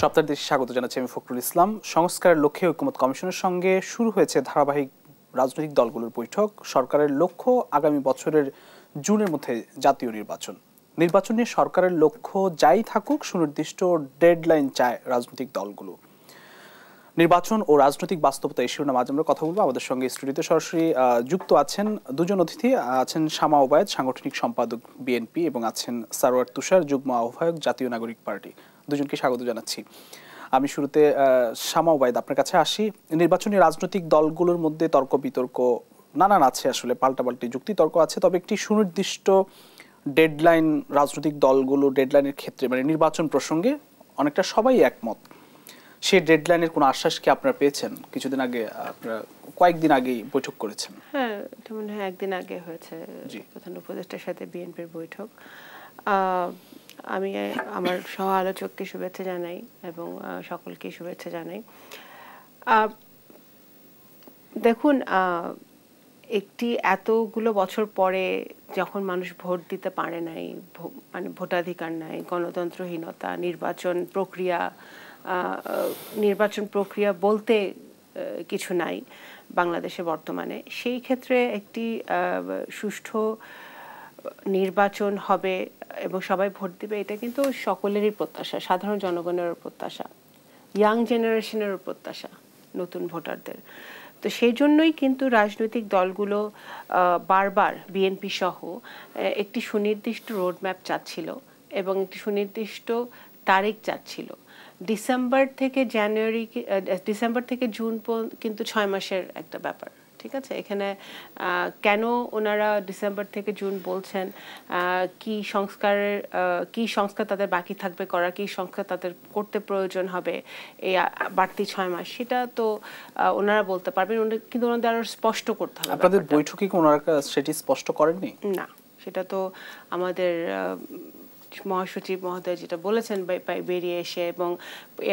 সপ্তাহের দেশে স্বাগত জানাচ্ছি আমি ফখরুল ইসলাম। সংস্কারের লক্ষ্যে ঐকমত্য কমিশনের সঙ্গে শুরু হয়েছে ধারাবাহিক রাজনৈতিক দলগুলোর বৈঠক। সরকারের লক্ষ্য আগামী বছরের জুনের মধ্যে জাতীয় নির্বাচন। নির্বাচন নিয়ে সরকারের লক্ষ্য যাই থাকুক, সুনির্দিষ্ট ডেডলাইন চায় রাজনৈতিক দলগুলো। নির্বাচন ও রাজনৈতিক বাস্তবতা এই শিরোনামে আজ আমরা কথা বলবো। আমাদের সঙ্গে স্টুডিওতে সরাসরি যুক্ত আছেন দুজন অতিথি। আছেন শামা ওবায়েদ, সাংগঠনিক সম্পাদক বিএনপি, এবং আছেন সারোয়ার তুষার, যুগ্ম আহ্বায়ক জাতীয় নাগরিক পার্টি। দুজনকে স্বাগত জানাচ্ছি। আমি শুরুতে শামা ওবায়েদ আপনার কাছে আসি। নির্বাচনী রাজনৈতিক দলগুলোর মধ্যে তর্ক বিতর্ক নানান আছে, আসলে পাল্টাপাল্টি যুক্তিতর্ক আছে, তবে একটি সুনির্দিষ্ট ডেডলাইন রাজনৈতিক দলগুলো ডেডলাইনের ক্ষেত্রে মানে নির্বাচন প্রসঙ্গে অনেকটা সবাই একমত। সেই ডেডলাইনের কোনো আশ্বাস কি আপনারা পেয়েছেন? কিছুদিন আগে আপনারা কয়েকদিন আগেই বৈঠক করেছেন। হ্যাঁ, এটা মনে হয় একদিন আগে হয়েছে প্রধান উপদেষ্টার সাথে বিএনপির বৈঠক। আমি আমার সহ আলোচককে শুভেচ্ছা জানাই এবং সকলকে শুভেচ্ছা জানাই। দেখুন, একটি এতগুলো বছর পরে যখন মানুষ ভোট দিতে পারে নাই, মানে ভোটাধিকার নাই, গণতন্ত্রহীনতা, নির্বাচন প্রক্রিয়া বলতে কিছু নাই বাংলাদেশে বর্তমানে, সেই ক্ষেত্রে একটি সুষ্ঠু নির্বাচন হবে এবং সবাই ভোট দিবে, এটা কিন্তু সকলেরই প্রত্যাশা, সাধারণ জনগণেরও প্রত্যাশা, ইয়াং জেনারেশনেরও প্রত্যাশা, নতুন ভোটারদের। তো সেই জন্যই কিন্তু রাজনৈতিক দলগুলো বারবার বিএনপি সহ একটি সুনির্দিষ্ট রোডম্যাপ চাচ্ছিল এবং একটি সুনির্দিষ্ট তারিখ চাচ্ছিল। ডিসেম্বর থেকে জুন কিন্তু 6 মাসের একটা ব্যাপার, ঠিক আছে? এখানে কেন ওনারা ডিসেম্বর থেকে জুন বলছেন, কি সংস্কার তাদের বাকি থাকবে করার, কি সংস্কার তাদের করতে প্রয়োজন হবে এই বাড়তি 6 মাস, সেটা তো ওনারা বলতে পারবেন, কিন্তু ওনাদের আরো স্পষ্ট করতে হবে। আপনাদের বৈঠকে কি ওনারা সেটি স্পষ্ট করেননি? না, সেটা তো আমাদের মহাসচিব মহোদয় যেটা বলেছেন বেরিয়ে এসে, এবং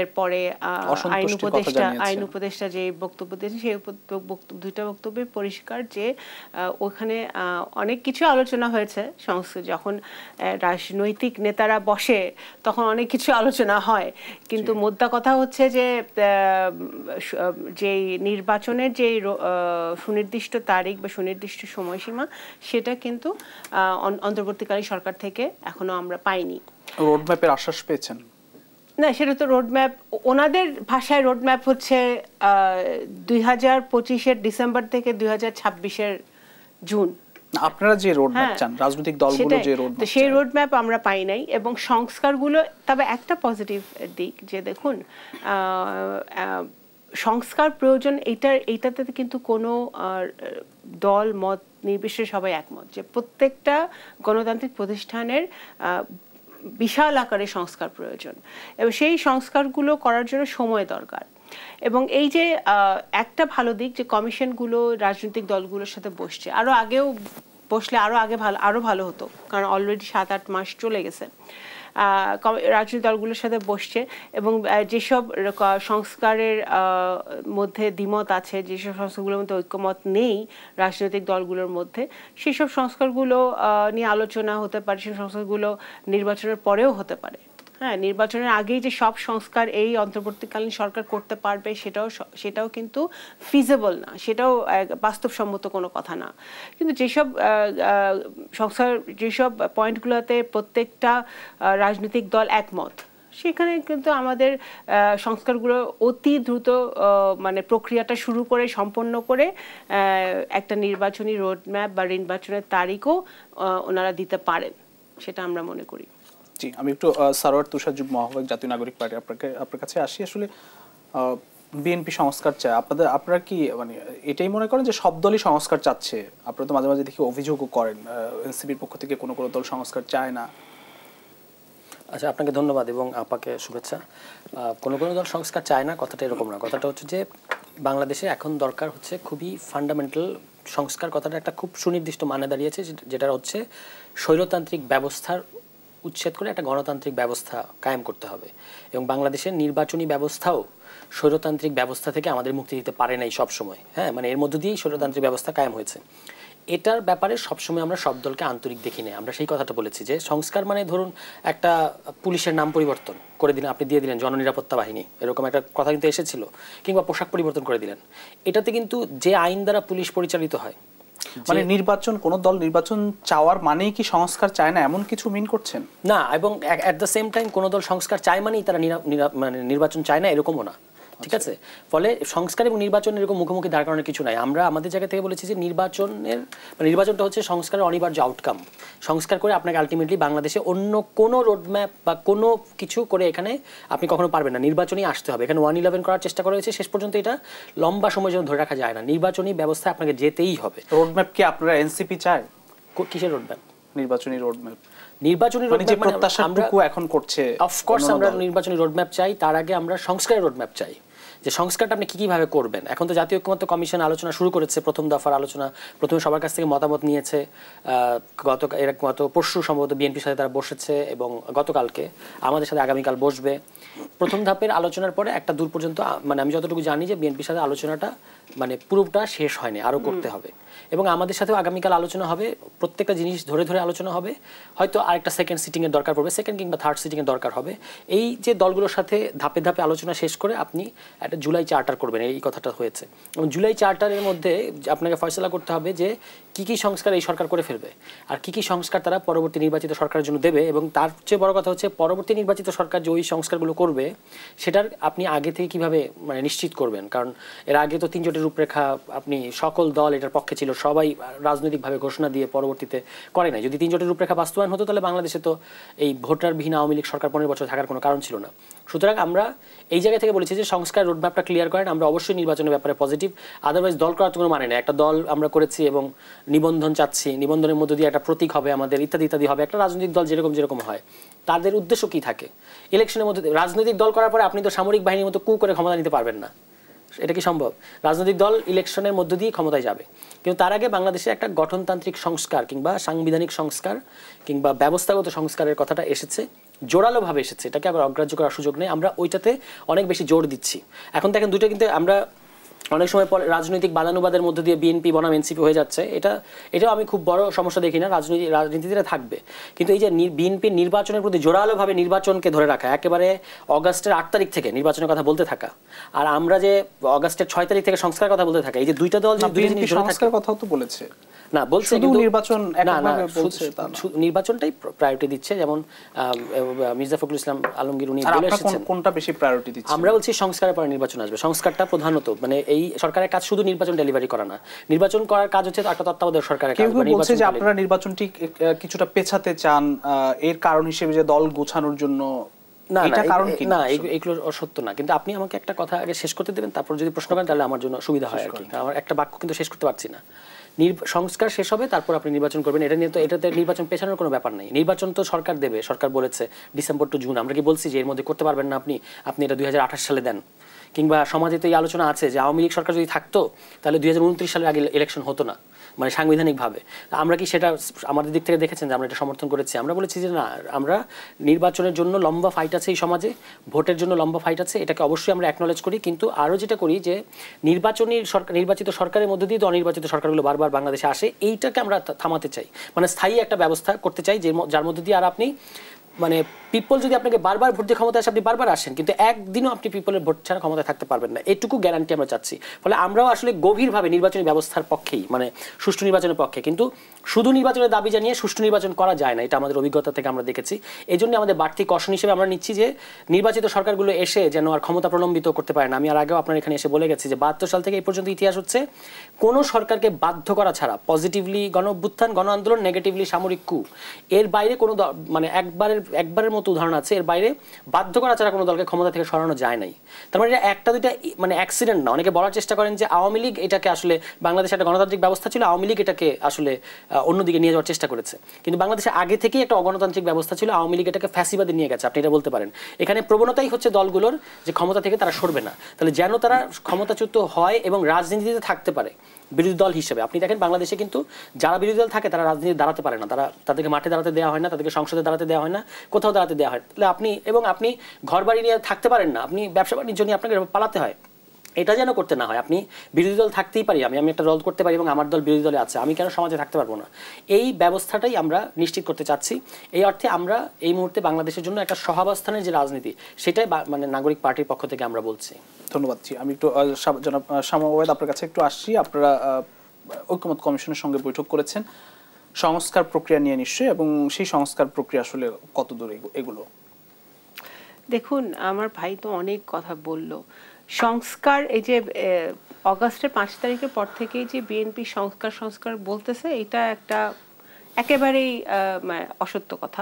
এরপরে আইন উপদেষ্টা যে বক্তব্য দিয়েছেন সেই দুইটা বক্তব্যে পরিষ্কার যে ওখানে অনেক কিছু আলোচনা হয়েছে। যখন রাজনৈতিক নেতারা বসে তখন অনেক কিছু আলোচনা হয়, কিন্তু মোদ্দা কথা হচ্ছে যে নির্বাচনের যে সুনির্দিষ্ট তারিখ বা সুনির্দিষ্ট সময়সীমা, সেটা কিন্তু অন্তর্বর্তীকালীন সরকার থেকে এখনো আমরা পাইনি। রোডম্যাপের আশ্বাস পেয়েছেন? না, সেটা তো রোডম্যাপ, ওনাদের ভাষায় রোডম্যাপ হচ্ছে 2025-এর ডিসেম্বর থেকে 2026-এর জুন। আপনারা যে রোডম্যাপ চান, রাজনৈতিক দলগুলো যে রোডম্যাপ, সেই রোডম্যাপ আমরা পাই নাই। এবং সংস্কারগুলো, তবে একটা পজিটিভ দিক যে দেখুন, সংস্কার প্রয়োজন, এইটাতে কিন্তু কোনো দল মত নির্বিশেষে সবাই একমত যে প্রত্যেকটা গণতান্ত্রিক প্রতিষ্ঠানের বিশাল আকারে সংস্কার প্রয়োজন এবং সেই সংস্কারগুলো করার জন্য সময় দরকার। এবং এই যে একটা ভালো দিক যে কমিশনগুলো রাজনৈতিক দলগুলোর সাথে বসছে, আরো আগেও বসলে আরো ভালো হতো, কারণ অলরেডি 7-8 মাস চলে গেছে। রাজনৈতিক দলগুলোর সাথে বসছে এবং যেসব সংস্কারের মধ্যে দ্বিমত আছে, যেসব সংস্কারগুলোর মধ্যে ঐক্যমত নেই রাজনৈতিক দলগুলোর মধ্যে, সেসব সংস্কারগুলো নিয়ে আলোচনা হতে পারে। সেই সংস্কারগুলো নির্বাচনের পরেও হতে পারে। হ্যাঁ, নির্বাচনের আগেই যে সব সংস্কার এই অন্তর্বর্তীকালীন সরকার করতে পারবে সেটাও কিন্তু ফিজেবল না, সেটাও বাস্তবসম্মত কোনো কথা না। কিন্তু যেসব পয়েন্টগুলোতে প্রত্যেকটা রাজনৈতিক দল একমত, সেখানে কিন্তু আমাদের সংস্কারগুলো অতি দ্রুত মানে প্রক্রিয়াটা শুরু করে সম্পন্ন করে একটা নির্বাচনী রোডম্যাপ বা নির্বাচনের তারিখও ওনারা দিতে পারেন, সেটা আমরা মনে করি। জি, আমি একটু সারোয়ার তুষার, যুগ্ম আহ্বায়ক জাতীয় নাগরিক পার্টি, আপনার কাছে আসি। আসলে বিএনপি সংস্কার চায়, আপনারা কি মানে এটাই মনে করেন যে সব দলই সংস্কার চাচ্ছে? আপনারা তো মাঝে মাঝে দেখি অভিযোগও করেন এনসিপির পক্ষ থেকে কোনো দল সংস্কার চায় না। আচ্ছা, আপনাকে ধন্যবাদ এবং আপাকে শুভেচ্ছা। কোনো দল সংস্কার চায় না কথাটা এরকম না। কথাটা হচ্ছে যে বাংলাদেশে এখন দরকার হচ্ছে খুবই ফান্ডামেন্টাল সংস্কার। কথাটা একটা খুব সুনির্দিষ্ট মানে দাঁড়িয়েছে, যেটা হচ্ছে স্বৈরতান্ত্রিক ব্যবস্থার উচ্ছেদ করে একটা গণতান্ত্রিক ব্যবস্থা কায়েম করতে হবে। এবং বাংলাদেশের নির্বাচনী ব্যবস্থাও স্বৈরতান্ত্রিক ব্যবস্থা থেকে আমাদের মুক্তি দিতে পারে নাই সবসময়। হ্যাঁ, মানে এর মধ্য দিয়েই স্বৈরতান্ত্রিক ব্যবস্থা কায়েম হয়েছে। এটার ব্যাপারে সবসময় আমরা সব দলকে আন্তরিক দেখি না। আমরা সেই কথাটা বলেছি যে সংস্কার মানে ধরুন একটা পুলিশের নাম পরিবর্তন করে দিলেন, আপনি দিয়ে দিলেন জননিরাপত্তা বাহিনী, এরকম একটা কথা কিন্তু এসেছিল, কিংবা পোশাক পরিবর্তন করে দিলেন। এটাতে কিন্তু যে আইন দ্বারা পুলিশ পরিচালিত হয়, মানে নির্বাচন, কোন দল নির্বাচন চাওয়ার মানেই কি সংস্কার চায় না, এমন কিছু মিন করছেন না, এবং অ্যাট দ্য সেম টাইম কোনো দল সংস্কার চায় মানেই তারা মানে নির্বাচন চায় না, এরকমও না। ঠিক আছে, ফলে সংস্কার এবং নির্বাচন এরকম মুখোমুখি দাঁড় করানোর কিছু নাই। আমরা আমাদের জায়গা থেকে বলেছি যে নির্বাচনটা হচ্ছে সংস্কারের অনিবার্য আউটকাম। সংস্কার করে আপনাকে আলটিমেটলি বাংলাদেশে অন্য কোনো রোডম্যাপ বা কোনো কিছু করে এখানে আপনি কখনো পারবেন না, নির্বাচনই আসতে হবে। এখানে 1-11 করার চেষ্টা করা হয়েছে, শেষ পর্যন্ত এটা লম্বা সময় জন্য ধরে রাখা যায় না, নির্বাচনী ব্যবস্থায় আপনাকে যেতেই হবে। রোডম্যাপ কি আপনারা এনসিপি চায়? কিসের রোডম্যাপ? নির্বাচনী রোডম্যাপ। নির্বাচনী রোডম্যাপ প্রত্যাশাটুকু এখন করছে, অফকোর্স আমরা নির্বাচনী রোডম্যাপ চাই, তার আগে আমরা সংস্কারের রোডম্যাপ চাই, যে সংস্কারটা আপনি কীভাবে করবেন। এখন তো জাতীয় ঐক্যমত্য কমিশন আলোচনা শুরু করেছে, প্রথম দফার আলোচনা, প্রথমে সবার কাছ থেকে মতামত নিয়েছে। গত পরশু সম্ভবত বিএনপির সাথে তারা বসেছে, এবং গতকালকে আমাদের সাথে আগামীকাল বসবে। প্রথম ধাপের আলোচনার পরে একটা দূর পর্যন্ত, মানে আমি যতটুকু জানি যে বিএনপির সাথে আলোচনাটা মানে পুরোটা শেষ হয়নি, আরও করতে হবে। এবং আমাদের সাথেও আগামীকাল আলোচনা হবে, প্রত্যেকটা জিনিস ধরে ধরে আলোচনা হবে। হয়তো আরেকটা সেকেন্ড সিটিংয়ের দরকার পড়বে, সেকেন্ড কিংবা থার্ড সিটিংয়ের দরকার হবে। এই যে দলগুলোর সাথে ধাপে ধাপে আলোচনা শেষ করে আপনি একটা জুলাই চার্টার করবেন, এই কথাটা হয়েছে। এবং জুলাই চার্টারের মধ্যে আপনাকে ফয়সলা করতে হবে যে কী কী সংস্কার এই সরকার করে ফেলবে, আর কী কী সংস্কার তারা পরবর্তী নির্বাচিত সরকারের জন্য দেবে। এবং তার চেয়ে বড় কথা হচ্ছে পরবর্তী নির্বাচিত সরকার যে ওই সংস্কারগুলো করবে সেটার আপনি আগে থেকে কীভাবে মানে নিশ্চিত করবেন। কারণ এর আগে তো 3 জোটের রূপরেখা আপনি সকল দল এটার পক্ষে ছিল, সবাই রাজনৈতিকভাবে ঘোষণা দিয়ে পরবর্তীতে করে নাই। যদি 3 জোটের রূপরেখা বাস্তবায়ন হতো তাহলে বাংলাদেশে তো এই ভোটারবিহীন আওয়ামী লীগ সরকার 15 বছর থাকার কোনো কারণ ছিল না। সুতরাং আমরা এই জায়গা থেকে বলেছি যে সংস্কার রোডম্যাপটা ক্লিয়ার করেন। আমরা অবশ্যই নির্বাচনের ব্যাপারে পজিটিভ, আদারওয়াইজ দল করার কোনো মানে নেই। একটা দল আমরা করেছি এবং নিবন্ধন চাচ্ছি, নিবন্ধনের মধ্য দিয়ে একটা প্রতীক হবে আমাদের, ইত্যাদি ইত্যাদি হবে। একটা রাজনৈতিক দল যেরকম হয়, তাদের উদ্দেশ্য কি থাকে? ইলেকশনের মধ্যে রাজনৈতিক দল করার পরে আপনি তো সামরিক বাহিনীর মতো কু করে ক্ষমতা নিতে পারবেন না, এটা কি সম্ভব? রাজনৈতিক দল ইলেকশনের মধ্য দিয়ে ক্ষমতায় যাবে, কিন্তু তার আগে বাংলাদেশে একটা গঠনতান্ত্রিক সংস্কার কিংবা সাংবিধানিক সংস্কার কিংবা ব্যবস্থাগত সংস্কারের কথাটা এসেছে, জোরালোভাবে এসেছে, এটাকে আবার অগ্রাহ্য করার সুযোগ নেই। আমরা ওইটাতে অনেক বেশি জোর দিচ্ছি। এখন দেখেন দুটো কিন্তু আমরা অনেক সময় রাজনৈতিক বাদানুবাদের মধ্যে দিয়ে বিএনপি বনাম এনসিপি হয়ে যাচ্ছে, এটাও আমি খুব বড় সমস্যা দেখি না। রাজনীতিতে থাকবে, কিন্তু এই যে বিএনপির নির্বাচনের প্রতি জোরালোভাবে নির্বাচনকে ধরে রাখা, একেবারে অগাস্টের 8 তারিখ থেকে নির্বাচনের কথা বলতে থাকা, আর আমরা যে অগাস্টের 6 তারিখ থেকে সংস্কার কথা বলতে থাকা, এই যে দুইটা দল সংস্কার কথাও তো বলেছে না, বলছে নির্বাচন নির্বাচনটাই প্রায়োরিটি দিচ্ছে। যেমন মির্জা ফখরুল ইসলাম আলমগীর উনি বলে এসেছেন কোনটা বেশি প্রায়োরিটি দিচ্ছে। আমরা বলছি সংস্কারের পরে নির্বাচন আসবে। সংস্কারটা প্রধানত মানে এই সরকারের কাজ শুধু নির্বাচন ডেলিভারি করা না, নির্বাচন করার কাজ হচ্ছে একটা তত্ত্বাবধায়ক সরকারের কাজ। কেউ বলছে যে আপনারা নির্বাচনটি কিছুটা পেছাতে চান, এর কারণ হিসেবে যে দল গোছানোর জন্য। না, এগুলো অসত্য না। কিন্তু আপনি আমাকে একটা কথা আগে শেষ করতে দেবেন, তারপর যদি প্রশ্ন করেন তাহলে আমার জন্য সুবিধা হয় আর কি। আমার একটা বাক্য কিন্তু শেষ করতে পারছি না। সংস্কার শেষ হবে, তারপর আপনি নির্বাচন করবেন, এটা নিয়ে তো এটাতে নির্বাচন পেছানোর কোনো ব্যাপার নেই। নির্বাচন তো সরকার দেবে, সরকার বলেছে ডিসেম্বর টু জুন। আমরা কি বলছি যে এর মধ্যে করতে পারবেন না আপনি এটা 2028 সালে দেন? কিংবা সমাজে তো এই আলোচনা আছে যে আওয়ামী লীগ সরকার যদি থাকতো তাহলে 2029 সালের আগে ইলেকশন হতো না, মানে সাংবিধানিকভাবে। আমরা কি সেটা আমাদের দিক থেকে দেখেছেন যে আমরা এটা সমর্থন করেছি? আমরা বলেছি যে না, আমরা নির্বাচনের জন্য লম্বা ফাইট আছে এই সমাজে, ভোটের জন্য লম্বা ফাইট আছে, এটাকে অবশ্যই আমরা অ্যাকনলেজ করি। কিন্তু আরও যেটা করি যে নির্বাচিত সরকারের মধ্যে দিয়ে তো অনির্বাচিত সরকারগুলো বারবার বাংলাদেশে আসে, এইটাকে আমরা থামাতে চাই। মানে স্থায়ী একটা ব্যবস্থা করতে চাই যার মধ্যে দিয়ে আর আপনি মানে পিপল যদি আপনাকে বারবার ভোট দিয়ে ক্ষমতায় আসে, আপনি বারবার আসেন, কিন্তু একদিনও আপনি পিপলের ভোট ছাড়া ক্ষমতায় থাকতে পারবেন না, এটুকু গ্যারান্টি আমরা চাচ্ছি। ফলে আমরাও আসলে গভীরভাবে নির্বাচনী ব্যবস্থার পক্ষেই, মানে সুষ্ঠু নির্বাচনের পক্ষে। কিন্তু শুধু নির্বাচনের দাবি জানিয়ে সুষ্ঠু নির্বাচন করা যায় না, এটা আমাদের অভিজ্ঞতা থেকে আমরা দেখেছি। এই জন্য আমাদের বাড়তি কষণ হিসেবে আমরা নিচ্ছি যে নির্বাচিত সরকারগুলো এসে যেন আর ক্ষমতা প্রলম্বিত করতে পারে না। আমি আর আগেও আপনার এখানে এসে বলে গেছি যে 72 সাল থেকে এই পর্যন্ত ইতিহাস হচ্ছে কোনো সরকারকে বাধ্য করা ছাড়া, পজিটিভলি গণ অভ্যুত্থান, গণ আন্দোলন, নেগেটিভলি সামরিক কু, এর বাইরে কোনো মানে একবারের মতো উদাহরণ আছে, এর বাইরে বাধ্য করা ছাড়া কোনো দলকে ক্ষমতা থেকে সরানো যায় নাই। তার মানে এটা একটা দুইটা মানে অ্যাক্সিডেন্ট না। অনেকে বলার চেষ্টা করেন যে আওয়ামী লীগ এটাকে আসলে, বাংলাদেশে একটা গণতান্ত্রিক ব্যবস্থা ছিল, আওয়ামী লীগ এটাকে আসলে অন্যদিকে নিয়ে যাওয়ার চেষ্টা করেছে। কিন্তু বাংলাদেশে আগে থেকেই একটা অগণতান্ত্রিক ব্যবস্থা ছিল, আওয়ামী লীগ এটাকে ফ্যাসিবাদে নিয়ে গেছে, আপনি এটা বলতে পারেন। এখানে প্রবণতাই হচ্ছে দলগুলোর যে ক্ষমতা থেকে তারা সরবে না, তাহলে যেন তারা ক্ষমতাচ্যুত হয় এবং রাজনীতিতে থাকতে পারে বিরোধী দল হিসেবে। আপনি দেখেন বাংলাদেশে কিন্তু যারা বিরোধী দল থাকে তারা রাজনীতি দাঁড়াতে পারে না, তাদেরকে মাঠে দাঁড়াতে দেওয়া হয় না, তাদেরকে সংসদে দাঁড়াতে দেওয়া হয় না, কোথাও দাঁড়াতে দেওয়া হয়। তাহলে আপনি ঘর বাড়ি নিয়ে থাকতে পারেন না, আপনি ব্যবসা বাণিজ্য নিয়ে আপনাকে পালাতে হয়। এটা যেন করতে না হয়। আপনি বিরোধী দল থাকতেই পারি, আমি একটা দল করতে পারি এবং আমার দল বিরোধী দলে আছে, আমি কেন সমাজে থাকতে পারবো না? এই ব্যবস্থাটাই আমরা নিশ্চিত করতে চাচ্ছি। এই অর্থে আমরা এই মুহূর্তে বাংলাদেশের জন্য একটা সহাবস্থানের যে রাজনীতি, সেটাই মানে নাগরিক পার্টির পক্ষ থেকে আমরা বলছি। ধন্যবাদ। আমি একটু জনাব শামা ওবায়দ আপনার কাছে একটু আসছি। আপনারা ঐকমত্য কমিশনের সঙ্গে বৈঠক করেছেন সংস্কার প্রক্রিয়া নিয়ে নিশ্চয়ই, এবং সেই সংস্কার প্রক্রিয়া আসলে কতদূর এগুলো? দেখুন, আমার ভাই তো অনেক কথা বলল। সংস্কার, এই যে অগাস্টের 5 তারিখের পর থেকেই যে বিএনপি সংস্কার বলতেছে, এটা একটা একেবারেই অসত্য কথা।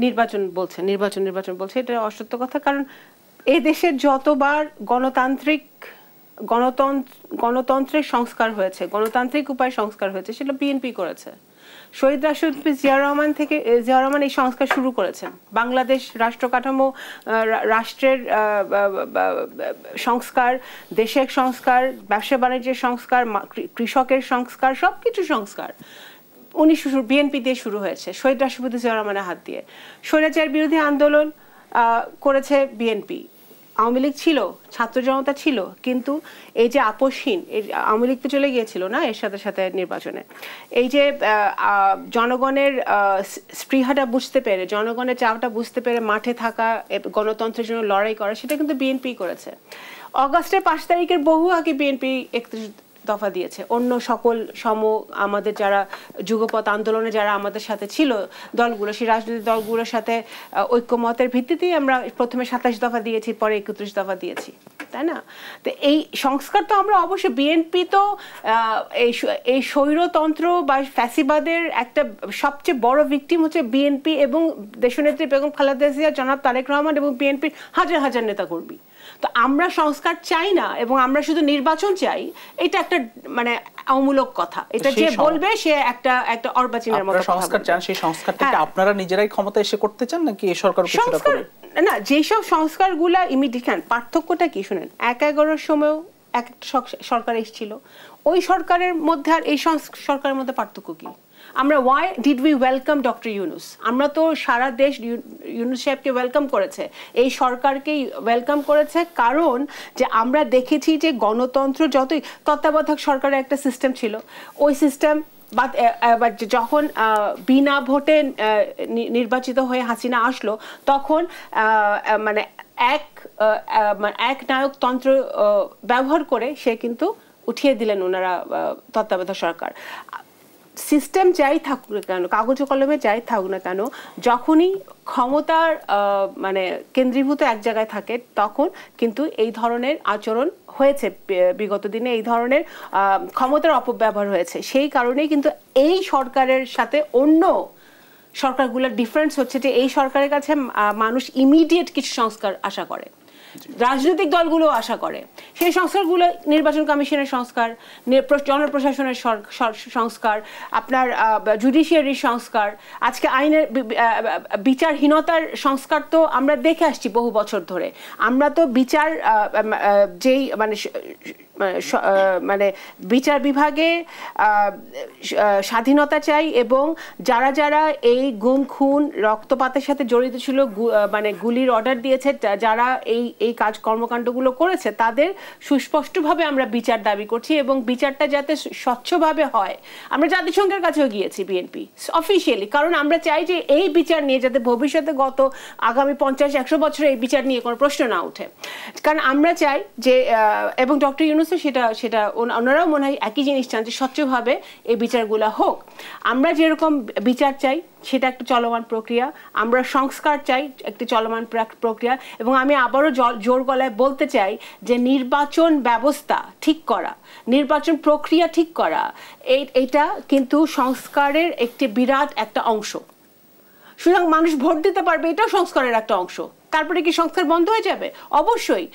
নির্বাচন বলছে, এটা অসত্য কথা। কারণ এই দেশের যতবার গণতন্ত্রের সংস্কার হয়েছে, গণতান্ত্রিক উপায় সংস্কার হয়েছে, সেটা বিএনপি করেছে। শহীদ রাষ্ট্রপতি জিয়া রহমান এই সংস্কার শুরু করেছেন। বাংলাদেশ রাষ্ট্র কাঠামো, রাষ্ট্রের সংস্কার, দেশের সংস্কার, ব্যবসা বাণিজ্যের সংস্কার, কৃষকের সংস্কার, সবকিছু সংস্কার বিএনপি দিয়ে শুরু হয়েছে, শহীদ রাষ্ট্রপতি জিয়া রহমানের হাত দিয়ে। স্বৈরাচার বিরোধী আন্দোলন করেছে বিএনপি। আওয়ামী লীগ ছিল, ছাত্র জনতা ছিল, কিন্তু এই যে আপোষহীন, আওয়ামী লীগ তো চলে গিয়েছিল না এর সাথে সাথে নির্বাচনে, এই যে জনগণের স্পৃহাটা বুঝতে পেরে, জনগণের চাওয়াটা বুঝতে পেরে মাঠে থাকা, গণতন্ত্রের জন্য লড়াই করা, সেটা কিন্তু বিএনপি করেছে। অগাস্টের 5 তারিখের বহু আগে বিএনপি 31 দফা দিয়েছে। অন্য সকল আমাদের যারা যুগপৎ আন্দোলনে যারা আমাদের সাথে ছিল দলগুলো, সেই রাজনৈতিক দলগুলোর সাথে ঐক্যমতের ভিত্তিতেই আমরা প্রথমে 27 দফা দিয়েছি, পরে 31 দফা দিয়েছি, তাই না? তো এই সংস্কার তো আমরা অবশ্যই, বিএনপি তো এই স্বৈরতন্ত্র বা ফ্যাসিবাদের একটা সবচেয়ে বড় ভিকটিম হচ্ছে বিএনপি এবং দেশনেত্রী বেগম খালেদা জিয়া, জনাব তারেক রহমান এবং বিএনপির হাজার হাজার নেতাকর্মী। তো আমরা সংস্কার চাই না এবং আমরা শুধু নির্বাচন চাই, এটা একটা মানে অমূলক কথা। এটা যে বলবে সে একটা অর্বাচীনের মতো সংস্কার চান। সেই সংস্কারটাকে আপনারা নিজেরাই ক্ষমতা এসে করতে চান নাকি এই সরকার কিছুটা করে? না, যেসব সংস্কারগুলা ইমিডিয়েট, পার্থক্যটা কি শুনেন, 11-11 সময়ও এক একটা সরকার এসেছিল, ওই সরকারের মধ্যে আর এই সরকারের মধ্যে পার্থক্য কি? আমরা why did we welcome doctor Yunus? আমরা তো সারা দেশ ইউনুস সাহেবকে ওয়েলকাম করেছে, এই সরকারকেই ওয়েলকাম করেছে, কারণ যে আমরা দেখেছি যে গণতন্ত্র যতই, তত্ত্বাবধায়ক সরকারের একটা সিস্টেম ছিল, ওই সিস্টেম যখন বিনা ভোটে নির্বাচিত হয়ে হাসিনা আসলো, তখন মানে এক নায়কতন্ত্র ব্যবহার করে সে কিন্তু উঠিয়ে দিলেন ওনারা তত্ত্বাবধায়ক সরকার। সিস্টেম যাই থাকুক না কেন, কাগজ কলমে যাই থাকুক না কেন, যখনই ক্ষমতার মানে কেন্দ্রীভূত এক জায়গায় থাকে, তখন কিন্তু এই ধরনের আচরণ হয়েছে। বিগত দিনে এই ধরনের ক্ষমতার অপব্যবহার হয়েছে। সেই কারণেই কিন্তু এই সরকারের সাথে অন্য সরকারগুলোর ডিফারেন্স হচ্ছে যে এই সরকারের কাছে মানুষ ইমিডিয়েট কিছু সংস্কার আশা করে, রাজনৈতিক দলগুলো আশা করে। সেই সংস্কারগুলো নির্বাচন কমিশনের সংস্কার, জনপ্রশাসনের সংস্কার, আপনার জুডিশিয়ারির সংস্কার, আজকে আইনের বিচারহীনতার সংস্কার তো আমরা দেখে আসছি বহু বছর ধরে। আমরা তো বিচার যেই মানে বিচার বিভাগে স্বাধীনতা চাই, এবং যারা যারা এই গুম খুন রক্তপাতের সাথে জড়িত ছিল, মানে গুলির অর্ডার দিয়েছে, যারা এই কর্মকাণ্ডগুলো করেছে, তাদের সুস্পষ্টভাবে আমরা বিচার দাবি করছি, এবং বিচারটা যাতে স্বচ্ছভাবে হয়। আমরা জাতিসংঘের কাছেও গিয়েছি বিএনপি অফিসিয়ালি, কারণ আমরা চাই যে এই বিচার নিয়ে যাতে ভবিষ্যতে আগামী 50-100 বছরে এই বিচার নিয়ে কোনো প্রশ্ন না ওঠে। কারণ আমরা চাই যে, এবং ডক্টর ইউনুস সেটা ওনারাও মনে হয় একই জিনিস চান, যে স্বচ্ছভাবে এই বিচারগুলো হোক। আমরা যেরকম বিচার চাই সেটা একটা চলমান প্রক্রিয়া, আমরা সংস্কার চাই একটি চলমান প্রক্রিয়া, এবং আমি আবারও জোর গলায় বলতে চাই যে নির্বাচন ব্যবস্থা ঠিক করা, নির্বাচন প্রক্রিয়া ঠিক করা, এটা কিন্তু সংস্কারের একটি বিরাট একটা অংশ। সুতরাং মানুষ ভোট দিতে পারবে, এটাও সংস্কারের একটা অংশ। তারপরে কি সংস্কার বন্ধ হয়ে যাবে? অবশ্যই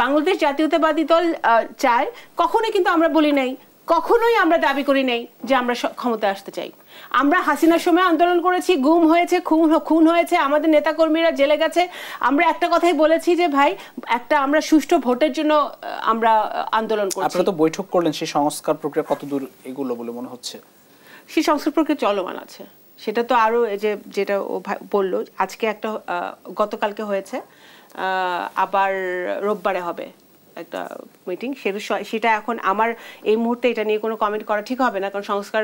বাংলাদেশ জাতীয়তাবাদী দল চায়, কখনোই কিন্তু আমরা বলি নাই, কখনোই আমরা দাবি করি নাই যে আমরা ক্ষমতায় আসতে চাই। আমরা হাসিনার সময় আন্দোলন করেছি, গুম হয়েছে, খুন হয়েছে, আমাদের নেতাকর্মীরা জেলে গেছে। আমরা একটা কথাই বলেছি যে ভাই, আমরা সুষ্ঠু ভোটের জন্য আমরা আন্দোলন করছি। আপনারা তো বৈঠক করলেন, সেই সংস্কার প্রক্রিয়া কতদূর এগুলো বলে মনে হচ্ছে? সেই সংস্কার প্রক্রিয়া চলমান আছে, সেটা তো আরও যেটা ও বললো, আজকে একটা গতকালকে হয়েছে, আবার রোববারে হবে একটা মিটিং, সেটা এখন আমার এই মুহূর্তে এটা নিয়ে কোনো কমেন্ট করা ঠিক হবে না, কারণ সংস্কার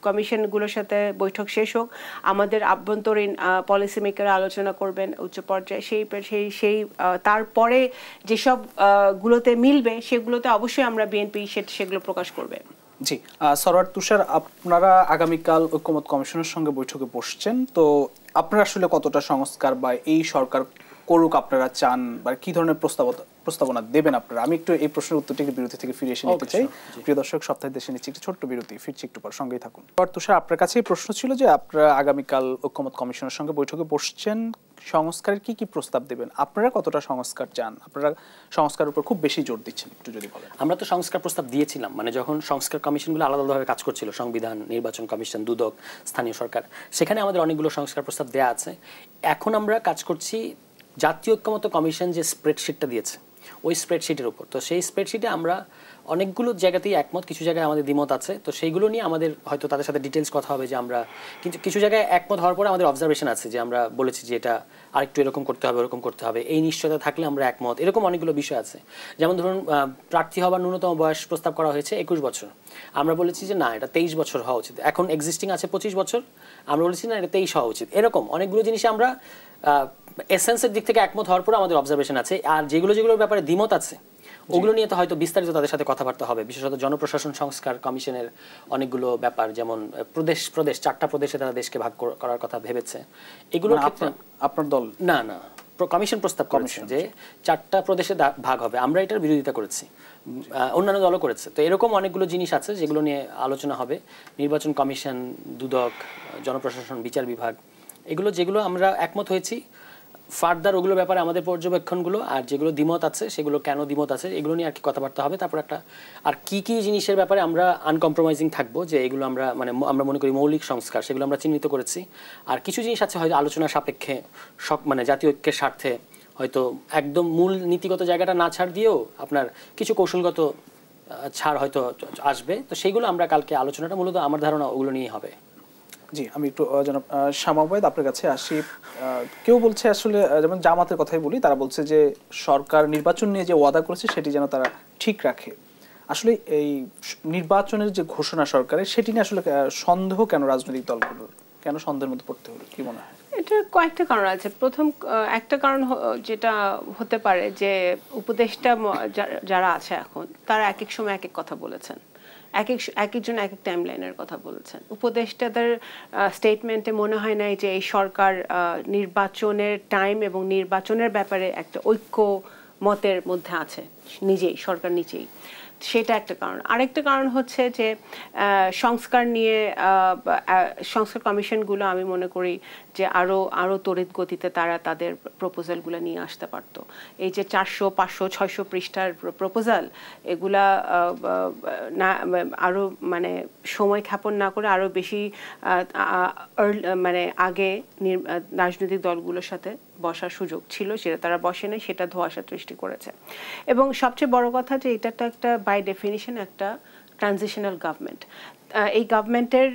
কমিশনগুলোর সাথে বৈঠক শেষ হোক, আমাদের আভ্যন্তরীণ পলিসি মেকাররা আলোচনা করবেন উচ্চ পর্যায়ে, সেই তারপরে যেসব গুলোতে মিলবে সেগুলোতে অবশ্যই আমরা বিএনপি সেগুলো প্রকাশ করবে। জি, সরওয়ার তুষার, আপনারা আগামীকাল ঐক্যমত কমিশনের সঙ্গে বৈঠকে বসছেন, তো আপনারা আসলে কতটা সংস্কার বা এই সরকার করুক আপনারা চান, বা কি ধরনের প্রস্তাবনা দেবেন আপনারা? আমি একটু এই প্রশ্নের উত্তরটি বিরতি থেকে ফিরে এসে নিতে চাই। প্রিয় দর্শক, সপ্তাহে দেশে নিচ্ছে একটি ছোট্ট বিরতি, ফিরছি একটু পর, সঙ্গেই থাকুন। তুষার, আপনার কাছে প্রশ্ন ছিল যে আপনারা আগামীকাল ঐক্যমত কমিশনের সঙ্গে বৈঠকে বসছেন, সংস্কারের কি কি প্রস্তাব দেবেন, আপনারা কতটা সংস্কার চান, আপনারা সংস্কারের উপর খুব বেশি জোর দিচ্ছেন, একটু যদি বলেন। আমরা তো সংস্কার প্রস্তাব দিয়েছিলাম, মানে যখন সংস্কার কমিশনগুলো আলাদা আলাদাভাবে কাজ করছিল, সংবিধান, নির্বাচন কমিশন, দুদক, স্থানীয় সরকার, সেখানে আমাদের অনেকগুলো সংস্কার প্রস্তাব দেওয়া আছে। এখন আমরা কাজ করছি জাতীয় ঐক্যমত কমিশন যে স্প্রেডশিটটা দিয়েছে ওই স্প্রেডশিটের উপর। তো সেই স্প্রেডশিটে আমরা অনেকগুলো জায়গাতেই একমত, কিছু জায়গায় আমাদের দ্বিমত আছে। তো সেইগুলো নিয়ে আমাদের হয়তো তাদের সাথে ডিটেলস কথা হবে যে আমরা কিন্তু কিছু জায়গায় একমত হওয়ার পরে আমাদের অবজারভেশন আছে যে আমরা বলেছি যে এটা আরেকটু এরকম করতে হবে, ওরকম করতে হবে, এই নিশ্চয়তা থাকলে আমরা একমত। এরকম অনেকগুলো বিষয় আছে। যেমন ধরুন, প্রার্থী হওয়ার ন্যূনতম বয়স প্রস্তাব করা হয়েছে 21 বছর, আমরা বলেছি যে না, এটা 23 বছর হওয়া উচিত। এখন এক্সিস্টিং আছে 25 বছর, আমরা বলেছি না, এটা 23 হওয়া উচিত। এরকম অনেকগুলো জিনিসে আমরা এসেন্সের দিক থেকে একমত হওয়ার পর আমাদের অবজারভেশন আছে। আর যেগুলোর ব্যাপারে দ্বিমত আছে ওগুলো নিয়ে তো হয়তো বিস্তারিত তাদের সাথে কথাবার্তা হবে। বিশেষত জনপ্রশাসন সংস্কার কমিশনের অনেকগুলো ব্যাপার, যেমন প্রদেশ 4টা প্রদেশে তারা দেশকে ভাগ করার কথা ভেবেছে। এগুলো আপনার দল না কমিশন প্রস্তাব করেছে যে 4টা প্রদেশে ভাগ হবে, আমরা এটার বিরোধিতা করেছি, অন্যান্য দলও করেছে। তো এরকম অনেকগুলো জিনিস আছে যেগুলো নিয়ে আলোচনা হবে। নির্বাচন কমিশন, দুদক, জনপ্রশাসন, বিচার বিভাগ, যেগুলো আমরা একমত হয়েছি, ফার্দার ওগুলোর ব্যাপারে আমাদের পর্যবেক্ষণগুলো, আর যেগুলো দ্বিমত আছে সেগুলো কেন দ্বিমত আছে এগুলো নিয়ে আর কি কথাবার্তা হবে। তারপর আর কি জিনিসের ব্যাপারে আমরা আনকম্প্রোমাইজিং থাকবো, যে এগুলো আমরা মনে করি মৌলিক সংস্কার, সেগুলো আমরা চিহ্নিত করেছি। আর কিছু জিনিস আছে হয়তো আলোচনার সাপেক্ষে, জাতীয় ঐক্যের স্বার্থে হয়তো একদম মূল নীতিগত জায়গাটা না ছাড় দিয়েও আপনার কিছু কৌশলগত ছাড় হয়তো আসবে। তো সেইগুলো আমরা কালকে আলোচনাটা মূলত আমার ধারণা ওগুলো নিয়েই হবে। জি, আমি একটু জনাব শামা ওবায়েদ আপনার কাছে আসি। কেউ বলছে আসলে, যেমন জামাতের কথাই বলি, তারা বলছে যে সরকার নির্বাচন নিয়ে যে ওয়াদা করেছে সেটি যেন তারা ঠিক রাখে। আসলে এই নির্বাচনের যে ঘোষণা সরকারের, সেটি নিয়ে আসলে সন্দেহ কেন রাজনৈতিক দলগুলোর, কেন সন্দেহের মধ্যে পড়তে হলো, কি মনে হয়? এটা কয়েকটা কারণ আছে। প্রথম একটা কারণ যেটা হতে পারে যে উপদেষ্টা যারা আছে এখন, তারা এক এক সময় এক এক কথা বলেছেন, এক একজন এক এক টাইম লাইনের কথা বলেছেন। উপদেষ্টাদের স্টেটমেন্টে মনে হয় নাই যে এই সরকার নির্বাচনের টাইম এবং নির্বাচনের ব্যাপারে একটা ঐক্য মতের মধ্যে আছে, সরকার নিজেই। সেটা একটা কারণ। আরেকটা কারণ হচ্ছে যে সংস্কার নিয়ে সংস্কার কমিশনগুলো আমি মনে করি যে আরো তড়িৎ গতিতে তারা তাদের প্রপোজালগুলো নিয়ে আসতে পারত। এই যে 400, 500, 600 পৃষ্ঠার প্রপোজাল, এগুলা আরো সময় ক্ষেপণ না করে আরো বেশি আগে রাজনৈতিক দলগুলোর সাথে বসার সুযোগ ছিল, সেটা তারা বসে নাই, সেটা ধোঁয়াশা সৃষ্টি করেছে। এবং সবচেয়ে বড় কথা যে এটা তো একটা বাই ডেফিনিশন একটা ট্রানজিশনাল গভর্নমেন্ট। এই গভর্নমেন্টের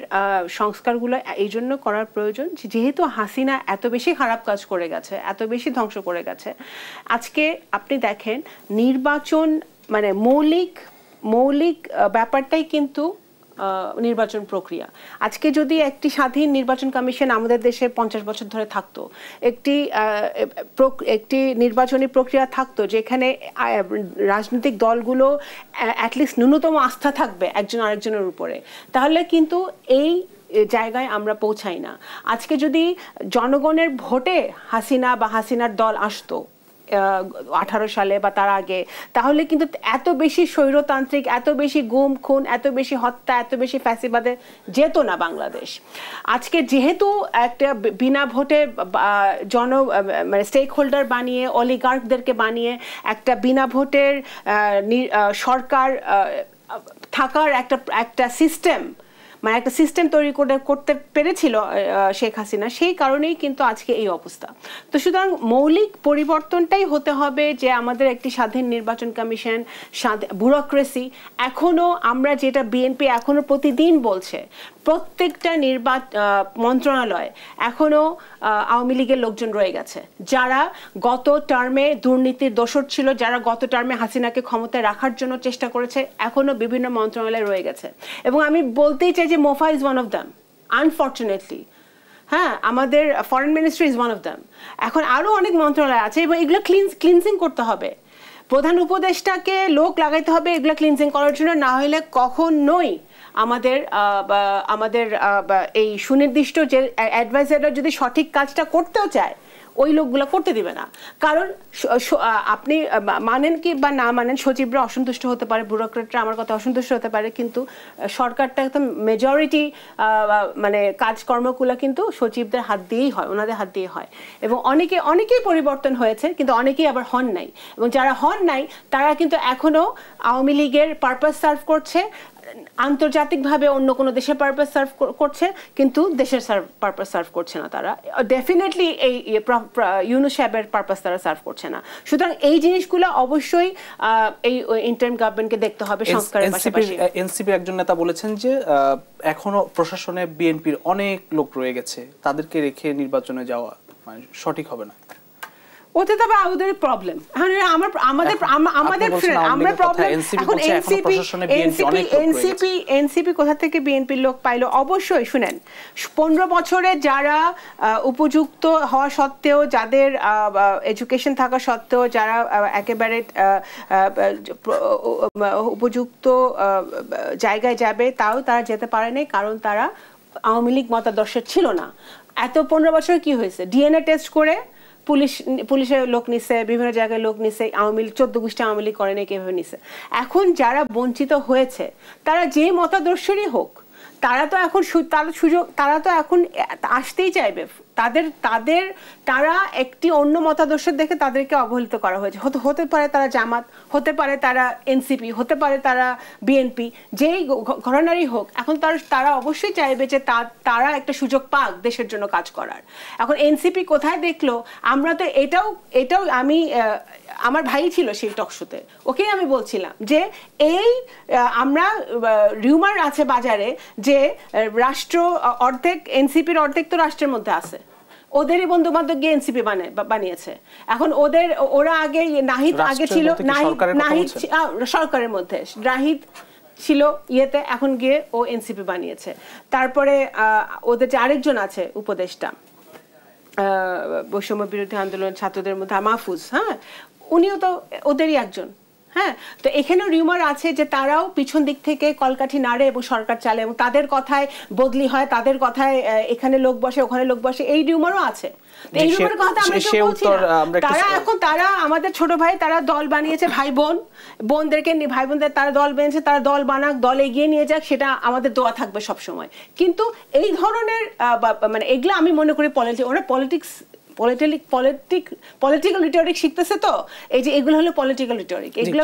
সংস্কারগুলো এই জন্য করার প্রয়োজন যেহেতু হাসিনা এত বেশি খারাপ কাজ করে গেছে, এত বেশি ধ্বংস করে গেছে। আজকে আপনি দেখেন নির্বাচন মৌলিক ব্যাপারটাই কিন্তু নির্বাচন প্রক্রিয়া। আজকে যদি একটি স্বাধীন নির্বাচন কমিশন আমাদের দেশে 50 বছর ধরে থাকতো, একটি নির্বাচনী প্রক্রিয়া থাকতো যেখানে রাজনৈতিক দলগুলো অ্যাটলিস্ট ন্যূনতম আস্থা থাকবে একজন আরেকজনের উপরে, তাহলে কিন্তু এই জায়গায় আমরা পৌঁছাই না। আজকে যদি জনগণের ভোটে হাসিনা বা হাসিনার দল আসতো 18 সালে বা তার আগে, তাহলে কিন্তু এত বেশি স্বৈরতান্ত্রিক, এত বেশি গুম খুন, এত বেশি হত্যা, এত বেশি ফ্যাসিবাদে যেত না বাংলাদেশ। আজকে যেহেতু একটা বিনা ভোটে স্টেক হোল্ডার বানিয়ে, অলিগার্কদেরকে বানিয়ে একটা বিনা ভোটের সরকার থাকার একটা সিস্টেম মানে একটা সিস্টেম তৈরি করতে পেরেছিল শেখ হাসিনা, সেই কারণেই কিন্তু আজকে এই অবস্থা। তো সুতরাং মৌলিক পরিবর্তনটাই হতে হবে যে আমাদের একটি স্বাধীন নির্বাচন কমিশন, ব্যুরোক্রেসি। এখনো আমরা যেটা বিএনপি এখনো প্রতিদিন বলছে, প্রত্যেকটা মন্ত্রণালয় এখনো আওয়ামী লীগের লোকজন রয়ে গেছে, যারা গত টার্মে দুর্নীতির দোষর ছিল, যারা গত টার্মে হাসিনাকে ক্ষমতায় রাখার জন্য চেষ্টা করেছে, এখনো বিভিন্ন মন্ত্রণালয়ে রয়ে গেছে। এবং আমি বলতেই চাই যে MOFA is one of them, unfortunately. হ্যাঁ, আমাদের foreign ministry is one of them. এখন আরও অনেক মন্ত্রণালয় আছে এবং এগুলো ক্লিনজিং করতে হবে। প্রধান উপদেষ্টাকে লোক লাগাইতে হবে এগুলো ক্লিনজিং করার জন্য, না হলে কখনোই আমাদের এই সুনির্দিষ্ট যে অ্যাডভাইজাররা যদি সঠিক কাজটা করতেও চায়, ওই লোকগুলো করতে দিবে না। কারণ আপনি মানেন কি বা না মানেন, সচিবরা অসন্তুষ্ট হতে পারে, ব্যুরোক্রেটরা আমার কথা অসন্তুষ্ট হতে পারে, কিন্তু সরকারটা একদম মেজরিটি মানে কাজকর্মগুলো কিন্তু সচিবদের হাত দিয়েই হয়, ওনাদের হাত দিয়ে হয়। এবং অনেকেই পরিবর্তন হয়েছে, কিন্তু অনেকেই আবার হন নাই। এবং যারা হন নাই তারা কিন্তু এখনো আওয়ামী লীগের পারপাস সার্ভ করছে, আন্তর্জাতিকভাবে অন্য কোনো দেশের পারপাস সার্ভ করছে, কিন্তু দেশের পারপাস সার্ভ করছে না। তারা ডেফিনেটলি এই ইউনূস সাহেবের পারপাস তারা সার্ভ করছে না। সুতরাং এই জিনিসগুলো অবশ্যই এই ইন্টারিম গভর্নমেন্টকে দেখতে হবে সংস্কারের পাশাপাশি। এনসিপি একজন নেতা বলেছেন যে এখনো প্রশাসনে বিএনপির অনেক লোক রয়ে গেছে, তাদেরকে রেখে নির্বাচনে যাওয়া মানে সঠিক হবে না। ওতে তবে আমাদের প্রবলেম, আমরা প্রবলেম। এখন এনসিপি কোথা থেকে বিএনপির লোক পাইলো? অবশ্যই শুনেন, 15 বছরে যারা উপযুক্ত হওয়া সত্ত্বেও, যাদের এডুকেশন থাকা সত্ত্বেও, যারা একেবারে উপযুক্ত জায়গায় যাবে, তাও তারা যেতে পারেনি, কারণ তারা আওয়ামী লীগ মতাদর্শের ছিল না। এত 15 বছর কি হয়েছে? ডিএনএ টেস্ট করে পুলিশের লোক নিছে, বিভিন্ন জায়গায় লোক নিছে, 14 গোষ্ঠী আওয়ামী লীগ করে নাই, কিভাবে নিছে। এখন যারা বঞ্চিত হয়েছে, তারা যে মতাদর্শেরই হোক, তারা তো এখন আসতেই চাইবে। তারা একটি অন্য মতাদর্শের দেখে তাদেরকে অবহেলিত করা হয়েছে। হতে পারে তারা জামাত, হতে পারে তারা এনসিপি, হতে পারে তারা বিএনপি, যেই ঘরানারই হোক, এখন তারা অবশ্যই চাইবে যে তারা একটা সুযোগ পাক দেশের জন্য কাজ করার। এখন এনসিপি কোথায় দেখলো? আমরা তো এটাও আমি আমার ভাই ছিল সেই টকশোতে, ওকেই আমি বলছিলাম যে আমরা রিউমার আছে বাজারে যে রাষ্ট্র অর্ধেক, এনসিপির অর্ধেক তো রাষ্ট্রের মধ্যে আছে, ওদেরই বন্ধু বান্ধব গিয়ে এনসিপি বানিয়েছে। এখন ওরা আগে নাহিদ আগে ছিল, নাহিদ সরকারের মধ্যে, নাহিদ ছিল ইয়েতে, এখন গিয়ে ও এনসিপি বানিয়েছে। তারপরে ওদের যে আরেকজন আছে উপদেষ্টা বৈষম্য বিরোধী আন্দোলন ছাত্রদের মধ্যে, মাহফুজ, হ্যাঁ, উনিও তো ওদেরই একজন। হ্যাঁ, তো এখানেও রিউমার আছে যে তারাও পিছন দিক থেকে কলকাঠি নাড়ে এবং সরকার চালে, এবং তাদের কথায় বদলি হয়, তাদের কথায় এখানে লোক বসে, ওখানে লোক বসে, এই রিউমারও আছে। এই রিউমারের কথা আমরা কেউ বলছি না। তারা আমাদের ছোট ভাই, তারা দল বানিয়েছে, ভাই বোনদের তারা দল বানিয়েছে, তারা দল বানাক, দল এগিয়ে নিয়ে যাক, সেটা আমাদের দোয়া থাকবে সব সময়। কিন্তু এই ধরনের মানে এগুলো আমি মনে করি ওরা পলিটিক্যাল রিটরিক শিখতেছে। তো এই যে এগুলো হলো পলিটিক্যাল রিটরিক, এগুলো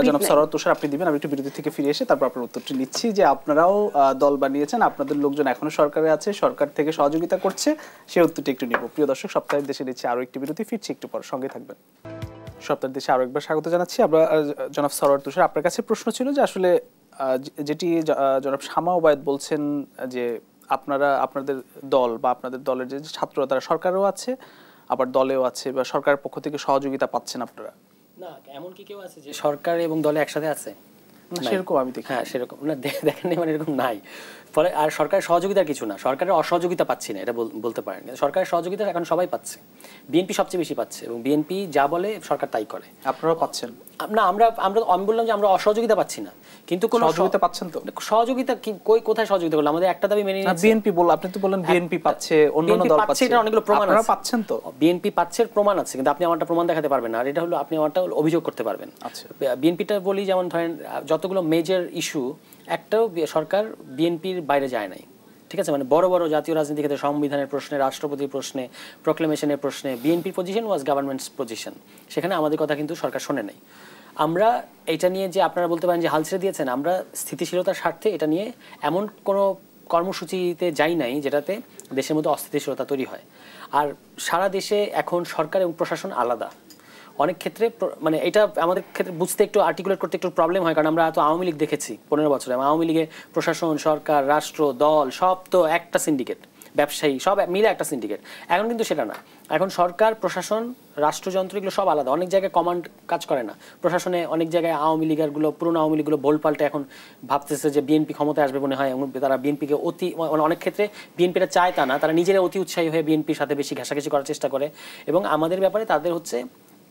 জনাব সরওয়ার তুষার আপনি দিবেন। আমি একটু বিরতি থেকে ফিরে এসে তারপর আপনার উত্তরটি নিচ্ছি যে আপনারাও দল বানিয়েছেন, আপনাদের লোকজন এখনো সরকারে আছে, সরকার থেকে সহযোগিতা করছে, সেই উত্তরটি একটু নিব। প্রিয় দর্শক, সপ্তাহের দেশে নিচ্ছে আরো একটি বিরতি, ফিরছি একটু পর, সঙ্গে থাকবেন। সপ্তাহের দেশে আরো একবার স্বাগত জানাচ্ছি। আমরা জনাব সরওয়ার তুষার, আপনার কাছে প্রশ্ন ছিল যে আসলে যেটি জনাব শামা ওবায়েদ বলছেন যে আপনাদের দল বা আপনাদের দলের যে ছাত্ররা তারা সরকারেও আছে, আবার দলেও আছে, বা সরকারের পক্ষ থেকে সহযোগিতা পাচ্ছেন আপনারা? না, এমন কি কেউ আছে যে সরকার এবং দলে একসাথে আছে? সেরকম আমি দেখি। হ্যাঁ, সেরকম না, দেখেন মানে এরকম নাই। ফলে আর সরকারের সহযোগিতার কিছু না, সরকারের অসহযোগিতা পাচ্ছি না এটা বলতে পারেন। সরকারের সহযোগিতা এখন সবাই পাচ্ছে, বিএনপি সবচেয়ে বেশি পাচ্ছে, এবং বিএনপি যা বলে সরকার তাই করে। আপনারাও পাচ্ছেন? না, আমি বললাম যে আমরা অসহযোগিতা পাচ্ছি না, কিন্তু কোন সহযোগিতা পাচ্ছেন তো? সহযোগিতা কোথায় সহযোগিতা করলো? আমাদের একটা দাবি মেনে নিয়েছে। বিএনপি বল, আপনি তো বললেন বিএনপি পাচ্ছে, অন্যান্য দল পাচ্ছে, এটা অনেকগুলো প্রমাণ আছে। আপনারা পাচ্ছেন তো? বিএনপি পাচ্ছে, প্রমাণ আছে, কিন্তু আপনি আমারটা প্রমাণ দেখাতে পারবেন না। আর এটা হলো আপনি আমারটা অভিযোগ করতে পারবেন। আচ্ছা, বিএনপিটা বলি, যেমন ধরেন যতগুলো মেজর ইস্যু, একটাও সরকার বিএনপির বাইরে যায় নাই, ঠিক আছে? মানে বড় বড় জাতীয় রাজনীতি ক্ষেত্রে, সংবিধানের প্রশ্নে, রাষ্ট্রপতির প্রশ্নে, প্রোক্লেমেশনের প্রশ্নে বিএনপির পজিশন ওয়াজ গভর্নমেন্টস পজিশন, সেখানে আমাদের কথা কিন্তু সরকার শোনে নাই। আমরা এটা নিয়ে যে আপনারা বলতে পারেন যে হাল ছেড়ে দিয়েছেন, আমরা স্থিতিশীলতার স্বার্থে এটা নিয়ে এমন কোনো কর্মসূচিতে যাই নাই যেটাতে দেশের মধ্যে অস্থিতিশীলতা তৈরি হয়। আর সারা দেশে এখন সরকার এবং প্রশাসন আলাদা। অনেক ক্ষেত্রে মানে এটা আমাদের ক্ষেত্রে বুঝতে একটু আর্টিকুলেট করতে একটু প্রবলেম হয়, কারণ আমরা তো আওয়ামী লীগ দেখেছি 15 বছরে। আওয়ামী লীগে প্রশাসন, সরকার, রাষ্ট্র, দল সব তো একটা সিন্ডিকেট, ব্যবসায়ী সব মিলে একটা সিন্ডিকেট। এখন কিন্তু সেটা না, এখন সরকার, প্রশাসন, রাষ্ট্রযন্ত্র এগুলো সব আলাদা। অনেক জায়গায় কমান্ড কাজ করে না প্রশাসনে, অনেক জায়গায় আওয়ামী লীগেরগুলো, পুরোনো আওয়ামী লীগগুলো ভোল পাল্টে এখন ভাবতেছে যে বিএনপি ক্ষমতায় আসবে মনে হয়, এবং তারা বিএনপিকে অনেক ক্ষেত্রে বিএনপিটা চায় তা না, তারা নিজেরা অতি উৎসাহী হয়ে বিএনপির সাথে বেশি ঘেঁষাঘেঁষি করার চেষ্টা করে, এবং আমাদের ব্যাপারে তাদের হচ্ছে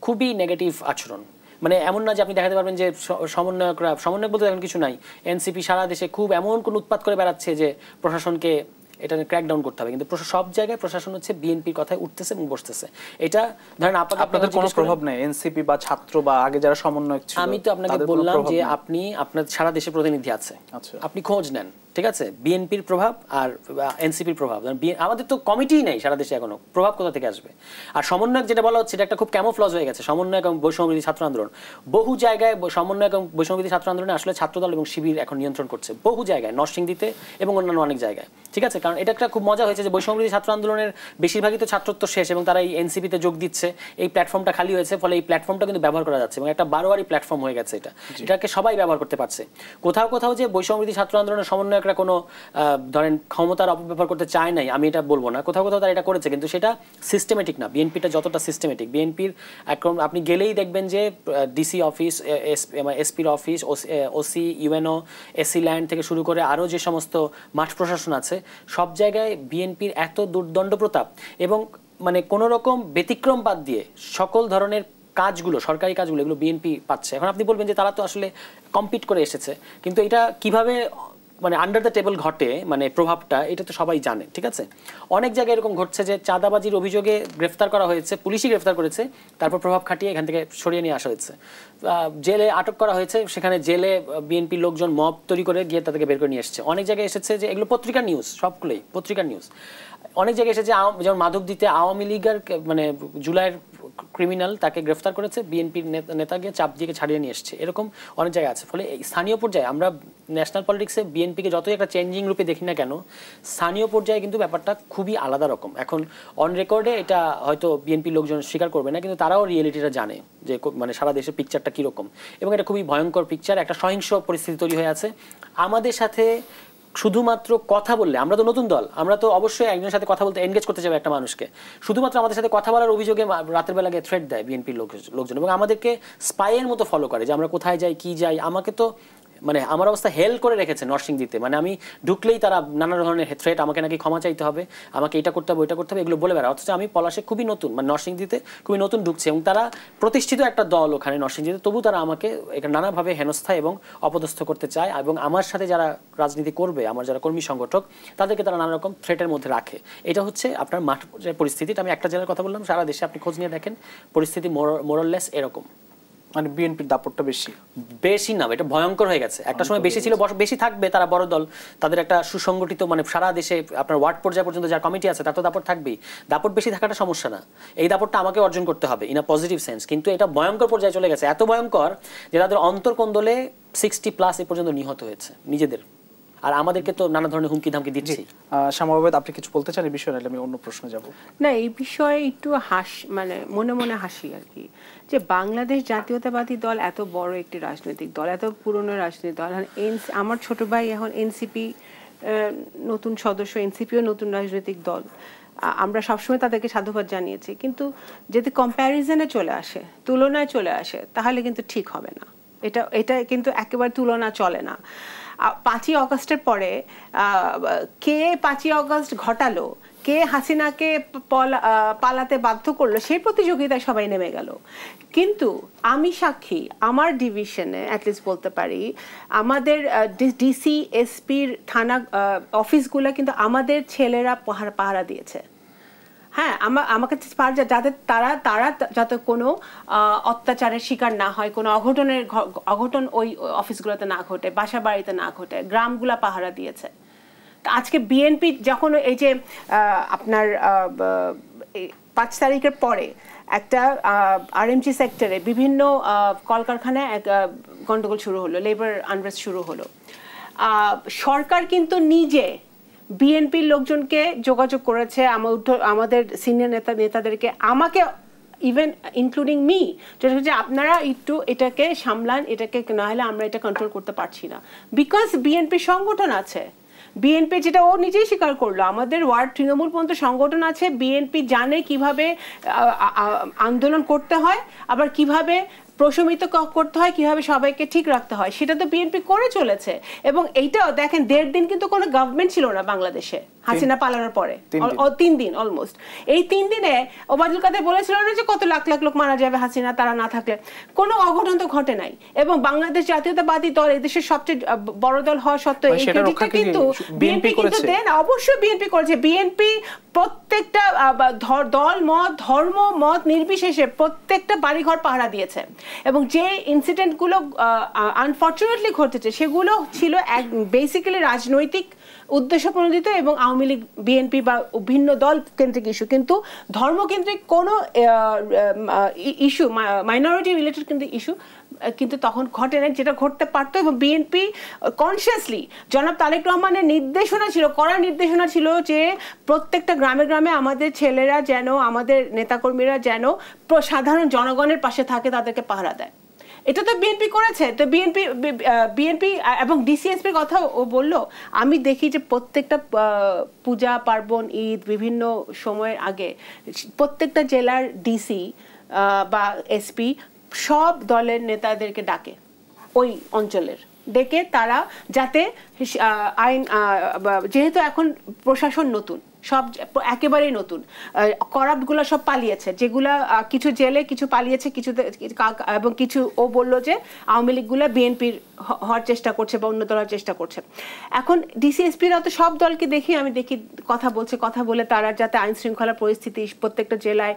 খুবই নেগেটিভ আচরণ। মানে এমন না যে আপনি দেখাতে পারবেন যে সমন্বয়ক বলতে এখন কিছু নাই, এনসিপি সারা দেশে খুব এমন কোন উৎপাত করে বেড়াচ্ছে যে প্রশাসনকে এটা ক্র্যাকডাউন করতে হবে, কিন্তু সব জায়গায় প্রশাসন হচ্ছে বিএনপির কথায় উঠতেছে এবং বসতেছে। এটা ধরেন আপনাদের কোনো প্রভাব নেই এনসিপি বা ছাত্র বা আগে যারা সমন্বয়ক ছিল? আমি তো আপনাকে বললাম যে আপনি আপনার সারা দেশে প্রতিনিধি আছে, আপনি খোঁজ নেন, ঠিক আছে? বিএনপির প্রভাব আর এনসিপির প্রভাব, আমাদের তো কমিটিই নেই সারা দেশে এখনো, প্রভাব কোথা থেকে আসবে? আর সমন্বয়ক যেটা বলা হচ্ছে এটা একটা খুব ক্যামোফ্লজ হয়ে গেছে। সমন্বয়ক এবং বৈষম্যবিরোধী ছাত্র আন্দোলন, বহু জায়গায় সমন্বয়ক এবং বৈষম্যবিরোধী ছাত্র আন্দোলনে আসলে ছাত্রদল এবং শিবির এখন নিয়ন্ত্রণ করছে বহু জায়গায়, নরসিংদীতে এবং অন্যান্য অনেক জায়গায়, ঠিক আছে? কারণ এটা একটা খুব মজা হয়েছে যে বৈষম্যবিরোধী ছাত্র আন্দোলনের বেশিরভাগই তো ছাত্রত্ব শেষ এবং তারা এই এনসিপিতে যোগ দিচ্ছে, এই প্ল্যাটফর্মটা খালি হয়েছে, ফলে এই প্ল্যাটফর্মটা কিন্তু ব্যবহার করা যাচ্ছে এবং একটা বারোয়ারি প্ল্যাটফর্ম হয়ে গেছে। এটাকে সবাই ব্যবহার করতে পারছে। কোথাও কোথাও যে বৈষম্যবিরোধী ছাত্র আন্দোলনের সমন্বয়করা কোনো ধরেন ক্ষমতার অপব্যবহার করতে চায় নাই, আমি এটা বলবো না, কোথাও কোথাও তারা এটা করেছে, কিন্তু সেটা সিস্টেমেটিক না। বিএনপিটা যতটা সিস্টেমেটিক, বিএনপির আপনি গেলেই দেখবেন যে ডিসি অফিস, এসপির office, OC, UNO, AC land থেকে শুরু করে আরও যে সমস্ত মাঠ প্রশাসন আছে, সব জায়গায় বিএনপির এত দুর্দণ্ড প্রতাপ এবং মানে কোনো রকম ব্যতিক্রম বাদ দিয়ে সকল ধরনের কাজগুলো, সরকারি কাজগুলো, এগুলো বিএনপি পাচ্ছে। এখন আপনি বলবেন যে তারা তো আসলে কম্পিট করে এসেছে, কিন্তু এটা কিভাবে মানে আন্ডার দ্য টেবল ঘটে, মানে প্রভাবটা, এটা তো সবাই জানে, ঠিক আছে? অনেক জায়গায় এরকম ঘটছে যে চাঁদাবাজির অভিযোগে গ্রেফতার করা হয়েছে, পুলিশই গ্রেফতার করেছে, তারপর প্রভাব খাটিয়ে এখান থেকে সরিয়ে নিয়ে আসা হয়েছে, জেলে আটক করা হয়েছে, সেখানে জেলে বিএনপির লোকজন মব তৈরি করে গিয়ে তাদেরকে বের করে নিয়ে এসেছে। অনেক জায়গায় এসেছে যে এগুলো পত্রিকার নিউজ, সবগুলোই পত্রিকার নিউজ। অনেক জায়গায় এসেছে যেমন মাধবদীতে আওয়ামী লীগের মানে জুলাইয়ের ক্রিমিনাল, তাকে গ্রেফতার করেছে, বিএনপির নেতাকে চাপ দিয়ে ছাড়িয়ে নিয়ে এসছে, এরকম অনেক জায়গায় আছে। ফলে স্থানীয় পর্যায়ে আমরা ন্যাশনাল পলিটিক্সে বিএনপিকে যতই একটা চেঞ্জিং রূপে দেখি না কেন, স্থানীয় পর্যায়ে কিন্তু ব্যাপারটা খুবই আলাদা রকম। এখন অন রেকর্ডে এটা হয়তো বিএনপির লোকজন স্বীকার করবে না, কিন্তু তারাও রিয়েলিটিটা জানে যে মানে সারা দেশের পিকচারটা কীরকম, এবং এটা খুবই ভয়ঙ্কর পিকচার। একটা সহিংস পরিস্থিতি তৈরি হয়ে আছে। আমাদের সাথে শুধুমাত্র কথা বললে, আমরা তো নতুন দল, আমরা তো অবশ্যই একজনের সাথে কথা বলতে এনগেজ করতে যাবো একটা মানুষকে, শুধুমাত্র আমাদের সাথে কথা বলার অভিযোগে রাতের বেলাকে থ্রেট দেয় বিএনপির লোকজন, এবং আমাদেরকে স্পাইয়ের মতো ফলো করে যে আমরা কোথায় যাই, কি যাই। আমাকে তো মানে আমার অবস্থা হেল করে রেখেছে নরসিংদীতে, মানে আমি ঢুকলেই তারা নানা ধরনের থ্রেট, আমাকে নাকি ক্ষমা চাইতে হবে, আমাকে এটা করতে হবে, ওইটা করতে হবে, এগুলো বলে বেড়া। অথচ আমি পলাশে খুবই নতুন, মানে নরসিংদীতে খুবই নতুন ঢুকছে, এবং তারা প্রতিষ্ঠিত একটা দল ওখানে নরসিংদীতে, তবু তারা আমাকে এটা নানাভাবে হেনস্থা এবং অপদস্থ করতে চায়, এবং আমার সাথে যারা রাজনীতি করবে, আমার যারা কর্মী সংগঠক, তাদেরকে তারা নানা রকম থ্রেটের মধ্যে রাখে। এটা হচ্ছে আপনার মাঠ পরিস্থিতিটা। আমি একটা জেলার কথা বললাম, সারা দেশে আপনি খোঁজ নিয়ে দেখেন পরিস্থিতি মোরলেস এরকম। মানে বিএনপির দাপটটা বেশি না, এটা ভয়ঙ্কর হয়ে গেছে। একটা সময় বেশি ছিল, বেশি থাকবে, তারা বড় দল, তাদের একটা সুসংগঠিত মানে সারা দেশে আপনার ওয়ার্ড পর্যায়ে পর্যন্ত যার কমিটি আছে তার তো দাপট থাকবেই। দাপট বেশি থাকাটা সমস্যা না, এই দাপটটা আমাকে অর্জন করতে হবে ইন আ পজিটিভ সেন্স। কিন্তু এটা ভয়ঙ্কর পর্যায়ে চলে গেছে, এত ভয়ঙ্কর যে তাদের অন্তর্কোন্দলে 60+ এ পর্যন্ত নিহত হয়েছে নিজেদের, আর আমাদেরকে তো নানা ধরনের হুমকি ধামকি দিচ্ছি। শ্যামাবাদ, আপনি কিছু বলতে চান এই বিষয়ে? নাহলে আমি অন্য প্রশ্নে যাব। না, এই বিষয়ে একটু মানে মনে মনে হাসি আর কি, যে বাংলাদেশ জাতীয়তাবাদী দল এত বড় একটি রাজনৈতিক দল, এত পুরনো রাজনৈতিক দল, আমার ছোট ভাই এখন এনসিপি নতুন সদস্য, এনসিপিও নতুন রাজনৈতিক দল, আমরা সবসময় তাদেরকে সাধুবাদ জানিয়েছি, কিন্তু যদি কম্প্যারিজনে চলে আসে, তুলনায় চলে আসে, তাহলে কিন্তু ঠিক হবে না। এটা কিন্তু একেবারে তুলনা চলে না। 5ই অগস্টের পরে কে 5ই অগস্ট ঘটালো, কে হাসিনাকে পালাতে বাধ্য করলো, সেই প্রতিযোগিতায় সবাই নেমে গেল। কিন্তু আমি সাক্ষী, আমার ডিভিশনে অ্যাটলিস্ট বলতে পারি, আমাদের ডিসি, এসপির থানা অফিসগুলো কিন্তু আমাদের ছেলেরা পাহারা দিয়েছে। হ্যাঁ, আমাকে যাতে তারা যাতে কোনো অত্যাচারের শিকার না হয়, কোনো অঘটন ওই অফিসগুলোতে না ঘটে, বাসা বাড়িতে না ঘটে, গ্রামগুলা পাহারা দিয়েছে। আজকে বিএনপি যখন এই যে আপনার 5 তারিখের পরে একটা আরএমজি সেক্টরে বিভিন্ন কলকারখানায় গন্ডগোল শুরু হলো, লেবার আনরেস্ট শুরু হলো। সরকার কিন্তু নিজে বিএনপির লোকজনকে যোগাযোগ করেছে, আমাদের সিনিয়র নেতাদেরকে, আমাকে ইভেন ইনক্লুডিং মি, যেটা হচ্ছে আপনারা একটু এটাকে সামলান, এটাকে না হলে আমরা এটা কন্ট্রোল করতে পারছি না। বিকজ বিএনপি সংগঠন আছে, বিএনপি যেটা ও নিজেই স্বীকার করলো, আমাদের ওয়ার্ড তৃণমূল পর্যন্ত সংগঠন আছে, বিএনপি জানে কিভাবে আন্দোলন করতে হয়, আবার কিভাবে প্রশমিত করতে হয়, কিভাবে সবাইকে ঠিক রাখতে হয়, সেটা তো বিএনপি করে চলেছে। এবং এইটাও দেখেন, 1.5 দিন কিন্তু কোনো গভর্নমেন্ট ছিল না বাংলাদেশে হাসিনা পালানোর পরে, 3 দিন অলমোস্ট। এই 3 দিনে ওবায়দুল কাদের বলেছিল না যে কত লাখ লাখ লোক মারা যাবে হাসিনা তারা না থাকলে, কোনো অঘটন তো ঘটে নাই। এবং বাংলাদেশ জাতীয়তাবাদী দল এদেশের সবচেয়ে বড় দল হওয়া সত্ত্বেও এই ক্রেডিটটা কিন্তু বিএনপি কিন্তু দেন, অবশ্যই বিএনপি করেছে। বিএনপি প্রত্যেকটা দল মত ধর্ম মত নির্বিশেষে প্রত্যেকটা বাড়িঘর পাহারা দিয়েছে। এবং যে ইনসিডেন্টগুলো আনফর্চুনেটলি ঘটেছে সেগুলো ছিল বেসিক্যালি রাজনৈতিক উদ্দেশ্য প্রণোদিত এবং আওয়ামী লীগ বিএনপি বা ভিন্ন দল কেন্দ্রিক ইস্যু, কিন্তু ধর্মকেন্দ্রিক কোনো ইস্যু, মাইনরিটি রিলেটেড কিন্তু ইস্যু কিন্তু তখন ঘটে না, যেটা ঘটতে পারতো। এবং বিএনপি কনসিয়াসলি, জনাব তারেক রহমানের নির্দেশনা ছিল, কড়া নির্দেশনা ছিল যে প্রত্যেকটা গ্রামে গ্রামে আমাদের ছেলেরা যেন, আমাদের নেতাকর্মীরা যেন সাধারণ জনগণের পাশে থাকে, তাদেরকে পাহারা দেয়। এটা তো বিএনপি করেছে। তো বিএনপি এবং ডিসিএসপির কথা ও বললো, আমি দেখি যে প্রত্যেকটা পূজা পার্বণ ঈদ বিভিন্ন সময়ের আগে প্রত্যেকটা জেলার ডিসি বা এসপি সব দলের নেতাদেরকে ডাকে ওই অঞ্চলের, ডেকে তারা যাতে আইন, যেহেতু এখন প্রশাসন নতুন, সব একেবারেই নতুন, করাপ্টগুলো সব পালিয়েছে, যেগুলা কিছু জেলে কিছু পালিয়েছে, কিছু এবং কিছু ও বললো যে আওয়ামী লীগগুলো বিএনপির হওয়ার চেষ্টা করছে বা অন্য দল হওয়ার চেষ্টা করছে। এখন ডিসিএসপিরা তো সব দলকে আমি দেখি কথা বলছে, কথা বলে তারা যাতে আইন শৃঙ্খলা পরিস্থিতি প্রত্যেকটা জেলায়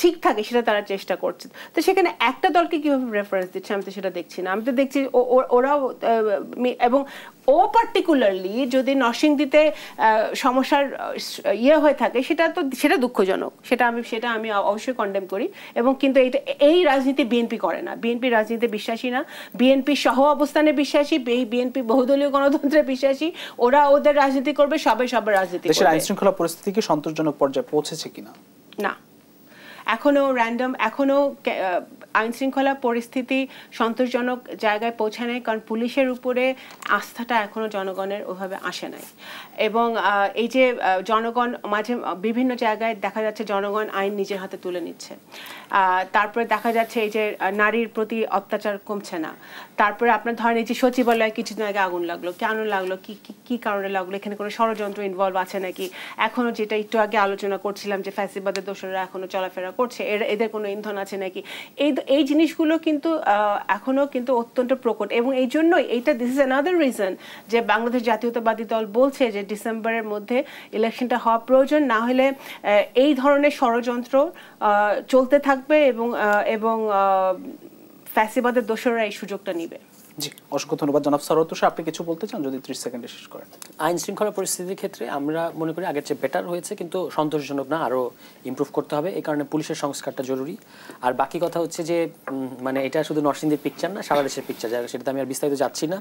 ঠিক থাকে সেটা তারা চেষ্টা করছে। তো সেখানে একটা দলকে কীভাবে রেফারেন্স দিচ্ছে আমি তো সেটা দেখছি না। আমি তো দেখছি ওরাও, এবং ও পার্টিকুলারলি যদি নরসিংদীতে সমস্যার হয়ে থাকে সেটা দুঃখজনক, সেটা আমি অবশ্যই কন্ডেম করি। এবং কিন্তু এই রাজনীতি বিএনপি করে না, বিএনপি রাজনীতিতে বিশ্বাসী না, বিএনপি সহ অবস্থানে বিশ্বাসী, বিএনপি বহুদলীয় গণতন্ত্রে বিশ্বাসী, ওরা ওদের রাজনীতি করবে, সবাই সবার রাজনীতি করবে। দেশের আইন শৃঙ্খলা পরিস্থিতি কি সন্তোষজনক পর্যায়ে পৌঁছেছে কিনা? না, এখনো এখনো আইন শৃঙ্খলা পরিস্থিতি সন্তোষজনক জায়গায় পৌঁছে নাই, কারণ পুলিশের উপরে আস্থাটা এখনো জনগণের ওইভাবে আসে নাই। এবং এই যে জনগণ মাঝে বিভিন্ন জায়গায় দেখা যাচ্ছে জনগণ আইন নিজের হাতে তুলে নিচ্ছে, তারপরে দেখা যাচ্ছে এই যে নারীর প্রতি অত্যাচার কমছে না। তারপরে আপনার ধরেন এই যে সচিবালয়ে কিছুদিন আগে আগুন লাগলো, কেন লাগলো, কি কারণে লাগলো, এখানে কোনো ষড়যন্ত্র ইনভলভ আছে নাকি? এখনো যেটা একটু আগে আলোচনা করছিলাম যে ফ্যাসিবাদের দোসররা এখনো চলাফেরা করছে, এদের কোনো ইন্ধন আছে নাকি? এই জিনিসগুলো কিন্তু এখনো কিন্তু অত্যন্ত প্রকট। এবং এই জন্যই দিস ইজ অ্যানাদার রিজন যে বাংলাদেশ জাতীয়তাবাদী দল বলছে যে ডিসেম্বরের মধ্যে ইলেকশনটা হওয়া প্রয়োজন, না হলে এই ধরনের ষড়যন্ত্র চলতে থাকবে এবং ফ্যাসিবাদের দোসররা এই সুযোগটা নিবে। জি, অসংখ্য ধন্যবাদ জনাব সরওয়ার তুষার। আপনি কিছু বলতে চান যদি 30 সেকেন্ডে শেষ করেন? আইন শৃঙ্খলা পরিস্থিতির ক্ষেত্রে আমরা মনে করি আগের চেয়ে বেটার হয়েছে, কিন্তু সন্তোষজনক না, আরও ইমপ্রুভ করতে হবে। এই কারণে পুলিশের সংস্কারটা জরুরি। আর বাকি কথা হচ্ছে যে মানে এটা শুধু নরসিংদীর পিকচার না, সারা দেশের পিকচার, সেটাতে আমি আর বিস্তারিত যাচ্ছি না।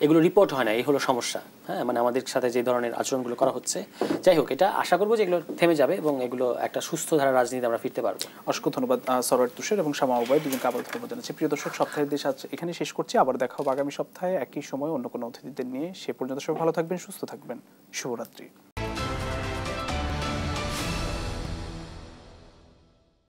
এগুলো রিপোর্ট হয় না, এই হলো সমস্যা। হ্যাঁ, মানে আমাদের সাথে যে ধরনের আচরণগুলো করা হচ্ছে, যাই হোক, এটা আশা করবো যে এগুলো থেমে যাবে এবং এগুলো একটা সুস্থ ধারা রাজনীতি আমরা ফিরতে পারবো। অসংখ্য ধন্যবাদ সরওয়ার তুষার এবং শামা উবাই, দুজনকে আবার ধন্যবাদ জানাচ্ছি। প্রিয় দর্শক, সপ্তাহের দেশ আজ এখানে শেষ করছি। আবার দেখা হবে আগামী সপ্তাহে একই সময় অন্য কোনো অতিথিদের নিয়ে। সে পর্যন্ত সবাই ভালো থাকবেন, সুস্থ থাকবেন। শুভরাত্রি।